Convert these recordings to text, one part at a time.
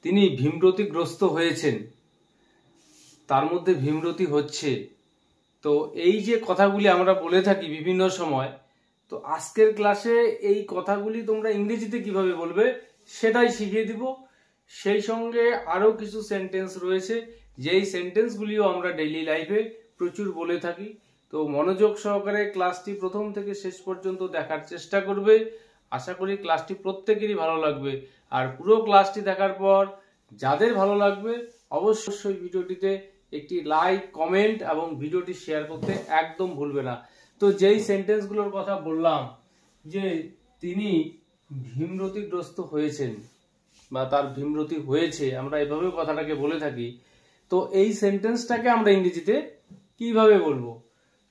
তিনি ভীমরতিগ্রস্ত হয়েছেন, তার মধ্যে ভীমরতি হচ্ছে। তো এই যে কথাগুলি আমরা বলে থাকি বিভিন্ন সময়, তো আজকের ক্লাসে এই কথাগুলি তোমরা ইংরেজিতে কিভাবে বলবে সেটাই শিখিয়ে দিব। সেই সঙ্গে আরও কিছু সেন্টেন্স রয়েছে, যেই সেন্টেন্সগুলিও আমরা ডেইলি লাইফে প্রচুর বলে থাকি। তো মনোযোগ সহকারে ক্লাসটি প্রথম থেকে শেষ পর্যন্ত দেখার চেষ্টা করবে। আশা করি ক্লাসটি প্রত্যেকেরই ভালো লাগবে। আর পুরো ক্লাসটি দেখার পর যাদের ভালো লাগবে অবশ্যই ভিডিওটিতে একটি লাইক, কমেন্ট এবং ভিডিওটি শেয়ার করতে একদম ভুলবে না। তো যেই সেন্টেন্সগুলোর কথা বললাম যে তিনি ভীমরতিগ্রস্ত হয়েছেন বা তার ভীমরতি হয়েছে, আমরা এভাবে কথাটাকে বলে থাকি। তো এই সেন্টেন্সটাকে আমরা ইংরেজিতে কিভাবে বলবো?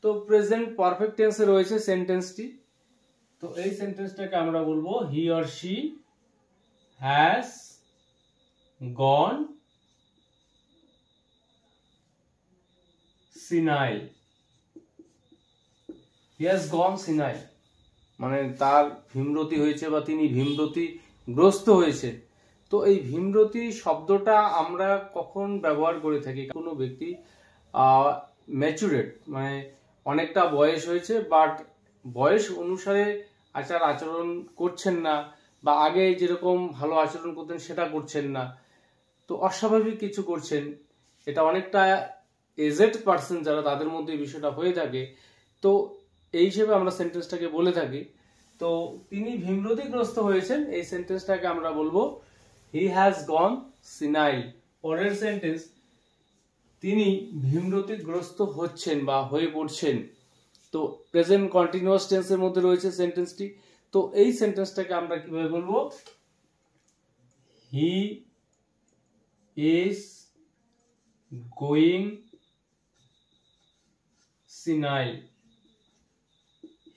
তো প্রেজেন্ট পারফেক্ট টেন্সে রয়েছে সেন্টেন্সটি। তো এই সেন্টেন্সটাকে আমরা বলবো হি or she has gone senile. He has gone senile, মানে তার ভীমরতি হয়েছে বা তিনি ভীমরতিগ্রস্ত হয়েছে। তো এই ভীমরতি শব্দটা আমরা কখন ব্যবহার করে থাকি? কোনো ব্যক্তি ম্যাচুরেট, মানে অনেকটা বয়স হয়েছে, বাট বয়স অনুসারে আচার আচরণ করছেন না, বা আগে যেরকম ভালো আচরণ করতেন সেটা করছেন না, তো অস্বাভাবিক কিছু করছেন। এটা অনেকটা এজেড পার্সন যারা, তাদের মধ্যে এই বিষয়টা হয়ে থাকে। তো এই হিসেবে আমরা সেন্টেন্সটাকে বলে থাকি। তো তিনি ভীমরতিগ্রস্ত হয়েছেন, এই সেন্টেন্সটাকে আমরা বলবো হি হ্যাজ গন সিনাইল। পরের সেন্টেন্স, তিনি ভীমরতিগ্রস্ত হচ্ছেন বা হয়ে পড়ছেন। তো প্রেজেন্ট কন্টিনিউয়াস টেন্সের মধ্যে রয়েছে সেন্টেন্সটি। তো এই সেন্টেন্সটাকে আমরা কিভাবে বলবো? He is going senile.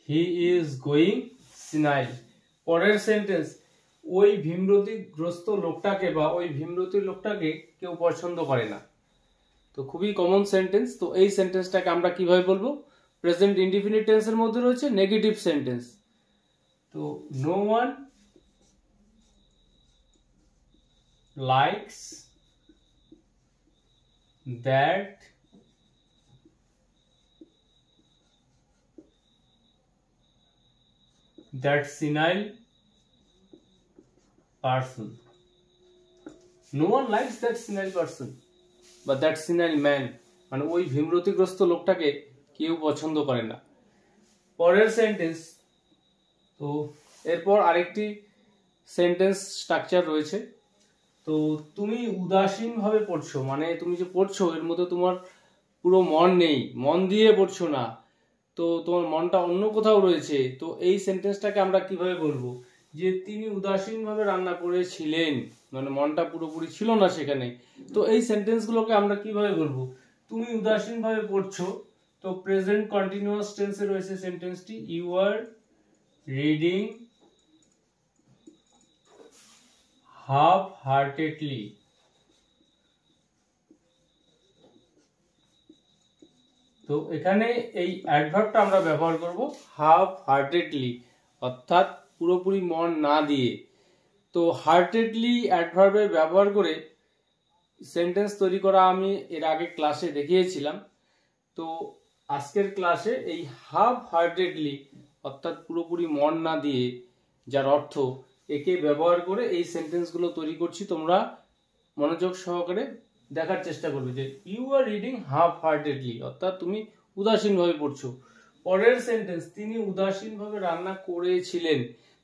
He is going senile. পরের সেন্টেন্স, ওই ভীমরতিগ্রস্ত লোকটাকে বা ওই ভীমরতির লোকটাকে কেউ পছন্দ করে না। তো খুবই কমন সেন্টেন্স। তো এই সেন্টেন্সটাকে আমরা কিভাবে বলবো? প্রেজেন্ট ইনডিফিনিট টেন্সের মধ্যে রয়েছে নেগেটিভ সেন্টেন্স। তো no one likes that senile person. No one likes that senile person বা that senile man, মানে ওই ভীমরতিগ্রস্ত লোকটাকে কেউ পছন্দ করে না। পরের সেন্টেন্স, তো এরপর আরেকটি সেন্টেন্স স্ট্রাকচার রয়েছে। তো তুমি উদাসীনভাবে পড়ছো, মানে তুমি যে পড়ছো এর মধ্যে তোমার পুরো মন নেই, মন দিয়ে পড়ছো না, তো তোমার মনটা অন্য কোথাও রয়েছে। তো এই সেন্টেন্সটাকে আমরা কিভাবে বলবো? যে তিনি উদাসীনভাবে রান্না করেছিলেন, মানে মনটা পুরোপুরি ছিল না সেখানে। তো এই সেন্টেন্সগুলোকে আমরা কিভাবে বলবো? তুমি উদাসীনভাবে পড়ছো, তো প্রেজেন্ট কন্টিনিউয়াস টেন্সে রয়েছে সেন্টেন্সটি you are reading half heartedly. তো এখানে এই অ্যাডভার্বটা আমরা ব্যবহার করব হাফ হার্টেডলি, অর্থাৎ পুরোপুরি মন না দিয়ে। তো হার্টেডলি অ্যাডভার্বের ব্যবহার করে সেন্টেন্স তৈরি করা আমি এর আগে ক্লাসে দেখিয়েছিলাম। তো আজকের ক্লাসে এই হাফ হার্টেডলি, অর্থাৎ পুরোপুরি মন না দিয়ে, যার অর্থ, একে ব্যবহার করে এই সেন্টেন্সগুলো তৈরি করছি। তোমরা মনোযোগ সহকারে দেখার চেষ্টা করবে যে you are reading half heartedly, অর্থাৎ তুমি উদাসীনভাবে পড়ছো। পরের সেন্টেন্স, তিনি উদাসীনভাবে রান্না করেছিলেন।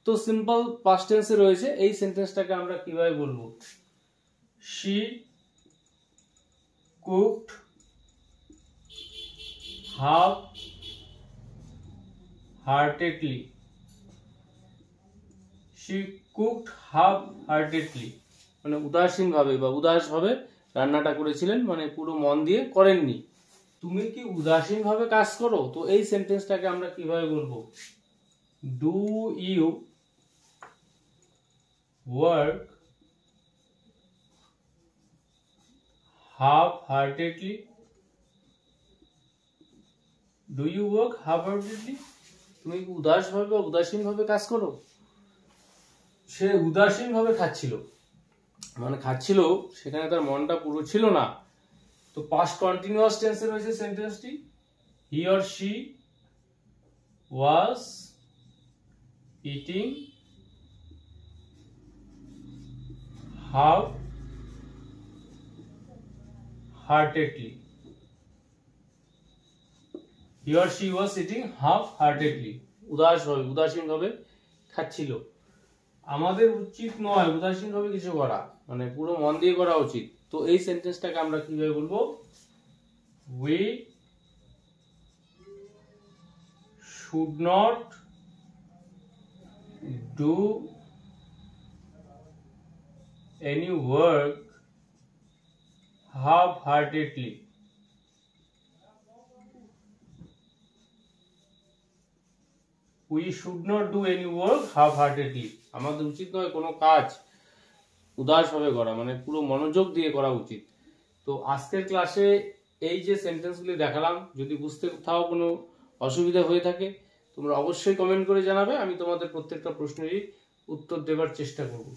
তো সিম্পল পাস্ট টেন্সে রয়েছে, এই সেন্টেন্সটাকে আমরা কিভাবে বলবো? She cooked half heartedly. She cooked half heartedly, মানে উদাসীনভাবে বা উদাসভাবে রান্নাটা করেছিলেন, মানে পুরো মন দিয়ে করেননি। তুমি কি উদাসীনভাবে কাজ করো? তো এই সেন্টেন্সটাকে আমরা কিভাবে বলবো? Do you work half heartedly? Do you work half heartedly, তুমি কি উদাসভাবে বা উদাসীনভাবে কাজ করো? সে উদাসীনভাবে খাচ্ছিল, মানে খাচ্ছিল, সেখানে তার মনটা পুরো ছিল না। তো পাস্ট কন্টিনিউয়াস টেন্সে রয়েছে সেন্টেন্সটি, he or she was eating half heartedly. He or she was eating half heartedly, উদাসীনভাবে খাচ্ছিল। আমাদের উচিত নয় উদাসীনভাবে কিছু করা, মানে পুরো মন দিয়ে করা উচিত। তো এই সেন্টেন্সটাকে আমরা কিভাবে বলবো? We should not do any work half heartedly. We should not do any work half heartedly, আমাদের উচিত নয় কোনো কাজ উদাসভাবে করা, মানে পুরো মনোযোগ দিয়ে করা উচিত। তো আজকের ক্লাসে এই যে সেন্টেন্সগুলি দেখালাম, যদি বুঝতে কোথাও কোনো অসুবিধা হয়ে থাকে তোমরা অবশ্যই কমেন্ট করে জানাবে, আমি তোমাদের প্রত্যেকটা প্রশ্নেরই উত্তর দেবার চেষ্টা করব।